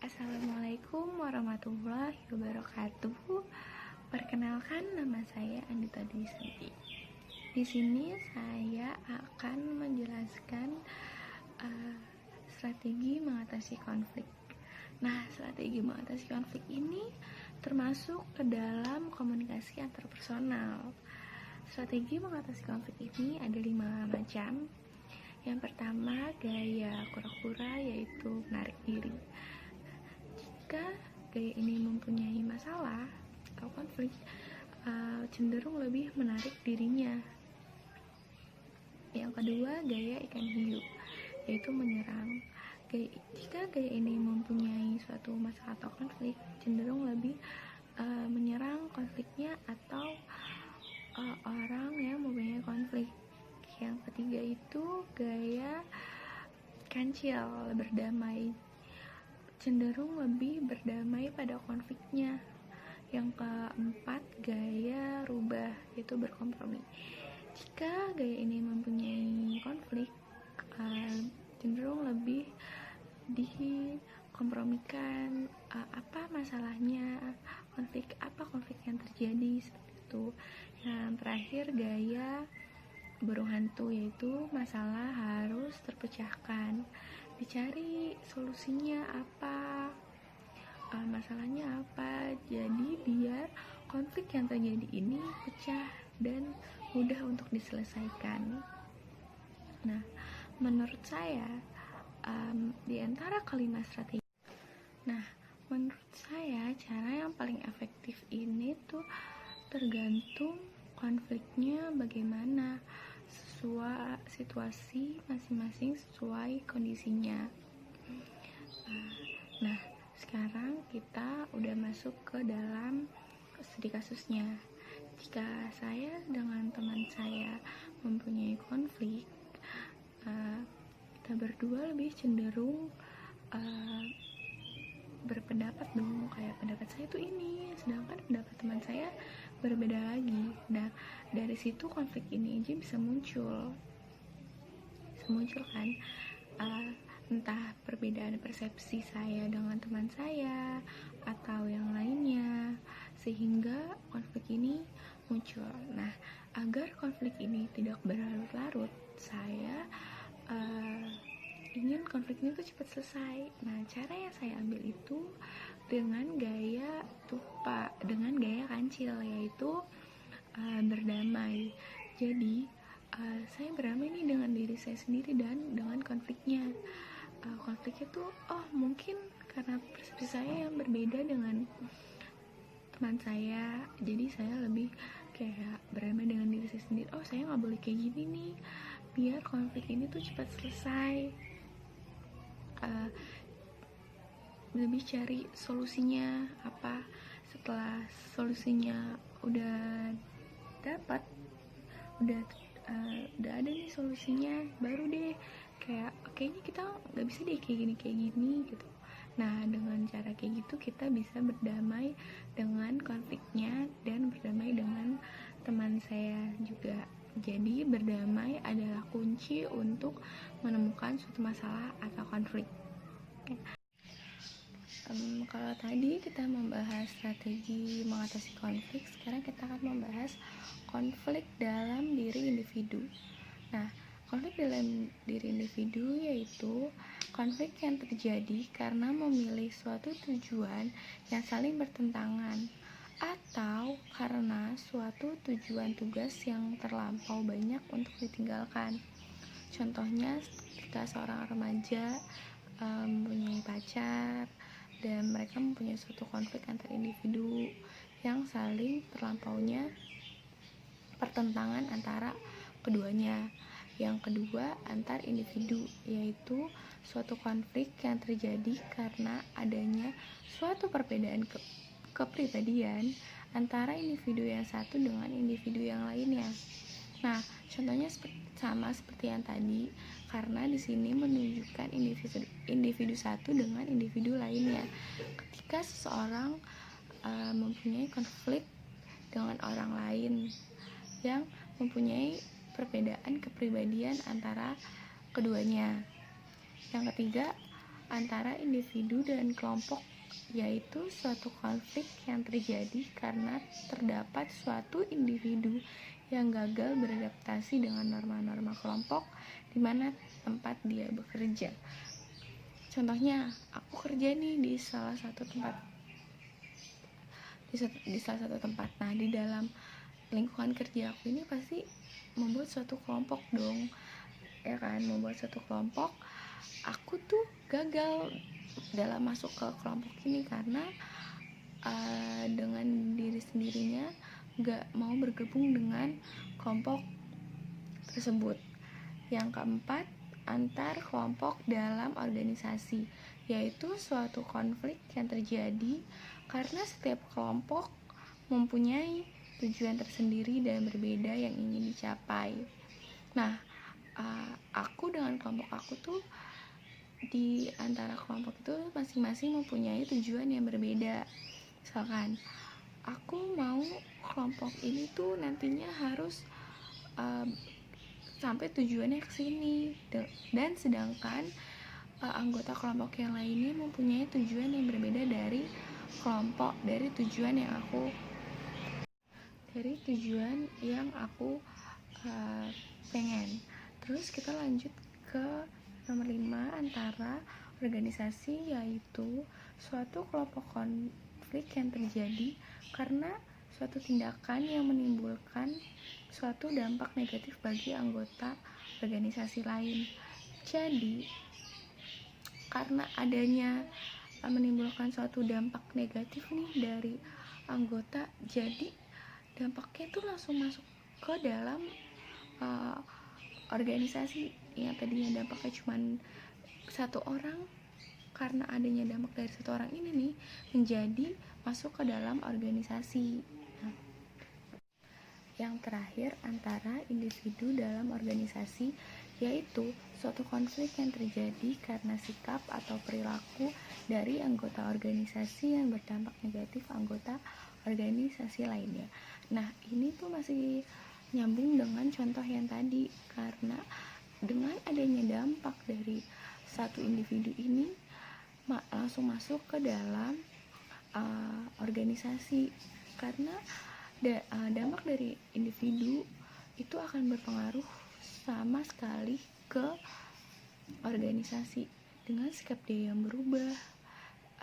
Assalamualaikum warahmatullahi wabarakatuh. Perkenalkan, nama saya Andita Dwi Santi. Di sini saya akan menjelaskan strategi mengatasi konflik. Nah, strategi mengatasi konflik ini termasuk ke dalam komunikasi antarpersonal. Strategi mengatasi konflik ini ada 5 macam. Yang pertama, gaya kura-kura, yaitu menarik diri. Jika gaya ini mempunyai masalah atau konflik, cenderung lebih menarik dirinya. Yang kedua, gaya ikan hiu, yaitu menyerang. Jika gaya ini mempunyai suatu masalah atau konflik, cenderung lebih menyerang konfliknya atau orang yang mempunyai konflik. Yang ketiga itu gaya kancil, berdamai, cenderung lebih berdamai pada konfliknya. Yang keempat, gaya rubah, yaitu berkompromi. Jika gaya ini mempunyai konflik, cenderung lebih dikompromikan, apa masalahnya, konflik yang terjadi, seperti itu. Yang terakhir, gaya burung hantu, yaitu masalah harus terpecahkan, dicari solusinya apa, masalahnya apa, jadi biar konflik yang terjadi ini pecah dan mudah untuk diselesaikan. Nah, menurut saya di antara kelima strategi, menurut saya cara yang paling efektif ini tuh tergantung konfliknya bagaimana, sesuai situasi masing-masing, sesuai kondisinya. Nah, sekarang kita udah masuk ke dalam studi kasusnya. Jika saya dengan teman saya mempunyai konflik, kita berdua lebih cenderung berpendapat dong, kayak pendapat saya tuh ini, sedangkan pendapat teman saya berbeda lagi. Nah, dari situ konflik ini aja bisa muncul kan, entah perbedaan persepsi saya dengan teman saya atau yang lainnya, sehingga konflik ini muncul. Nah, agar konflik ini tidak berlarut-larut, saya ingin konflik ini tuh cepat selesai. Nah, cara yang saya ambil itu dengan gaya dengan gaya kancil, yaitu berdamai. Jadi saya berdamai nih dengan diri saya sendiri dan dengan konfliknya. Konfliknya tuh mungkin karena persepsi saya yang berbeda dengan teman saya, jadi saya lebih kayak berdamai dengan diri saya sendiri. Saya nggak boleh kayak gini nih, biar konflik ini tuh cepat selesai. Lebih cari solusinya apa. Setelah solusinya udah dapat, udah ada nih solusinya, baru deh kayak kayaknya kita nggak bisa deh kayak gini gitu. Nah, dengan cara kayak gitu kita bisa berdamai dengan konfliknya dan berdamai dengan teman saya juga. Jadi berdamai adalah kunci untuk menemukan suatu masalah atau konflik. Kalau tadi kita membahas strategi mengatasi konflik, sekarang kita akan membahas konflik dalam diri individu. Nah, konflik dalam diri individu yaitu konflik yang terjadi karena memilih suatu tujuan yang saling bertentangan, atau karena suatu tujuan tugas yang terlampau banyak untuk ditinggalkan. Contohnya ketika seorang remaja mempunyai pacar dan mereka mempunyai suatu konflik antar individu yang saling terlampaunya pertentangan antara keduanya. Yang kedua, antar individu, yaitu suatu konflik yang terjadi karena adanya suatu perbedaan kepribadian antara individu yang satu dengan individu yang lainnya. Nah, contohnya sama seperti yang tadi, karena di sini menunjukkan individu satu dengan individu lainnya. Ketika seseorang mempunyai konflik dengan orang lain yang mempunyai perbedaan kepribadian antara keduanya. Yang ketiga, antara individu dan kelompok, yaitu suatu konflik yang terjadi karena terdapat suatu individu yang gagal beradaptasi dengan norma-norma kelompok di mana tempat dia bekerja. Contohnya, aku kerja nih di salah satu tempat. Nah, di dalam lingkungan kerja aku ini pasti membuat suatu kelompok dong, ya kan? Membuat suatu kelompok. Aku tuh gagal dalam masuk ke kelompok ini karena dengan diri sendirinya gak mau bergabung dengan kelompok tersebut. Yang keempat, antar kelompok dalam organisasi, yaitu suatu konflik yang terjadi karena setiap kelompok mempunyai tujuan tersendiri dan berbeda yang ingin dicapai. Nah, aku dengan kelompok aku tuh di antara kelompok itu masing-masing mempunyai tujuan yang berbeda. Misalkan aku mau kelompok ini tuh nantinya harus sampai tujuannya ke sini, dan sedangkan anggota kelompok yang lainnya mempunyai tujuan yang berbeda dari tujuan yang aku pengen. Terus kita lanjut ke nomor 5 antara organisasi, yaitu suatu kelompok konflik yang terjadi karena suatu tindakan yang menimbulkan suatu dampak negatif bagi anggota organisasi lain. Jadi, karena adanya menimbulkan suatu dampak negatif nih dari anggota, jadi dampaknya itu langsung masuk ke dalam organisasi yang tadinya dampaknya cuma satu orang. Karena adanya dampak dari satu orang ini nih menjadi masuk ke dalam organisasi. Yang terakhir, antara individu dalam organisasi, yaitu suatu konflik yang terjadi karena sikap atau perilaku dari anggota organisasi yang berdampak negatif anggota organisasi lainnya. Nah, ini tuh masih nyambung dengan contoh yang tadi, karena dengan adanya dampak dari satu individu ini langsung masuk ke dalam organisasi, karena dampak dari individu itu akan berpengaruh sama sekali ke organisasi dengan sikap dia yang berubah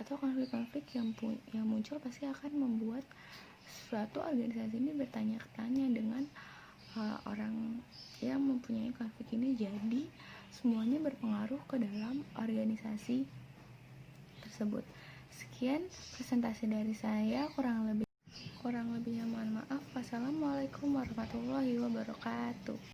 atau konflik-konflik yang muncul pasti akan membuat suatu organisasi ini bertanya-tanya dengan orang yang mempunyai konflik ini. Jadi semuanya berpengaruh ke dalam organisasi tersebut. Sekian presentasi dari saya, kurang lebihnya mohon maaf. Wassalamualaikum warahmatullahi wabarakatuh.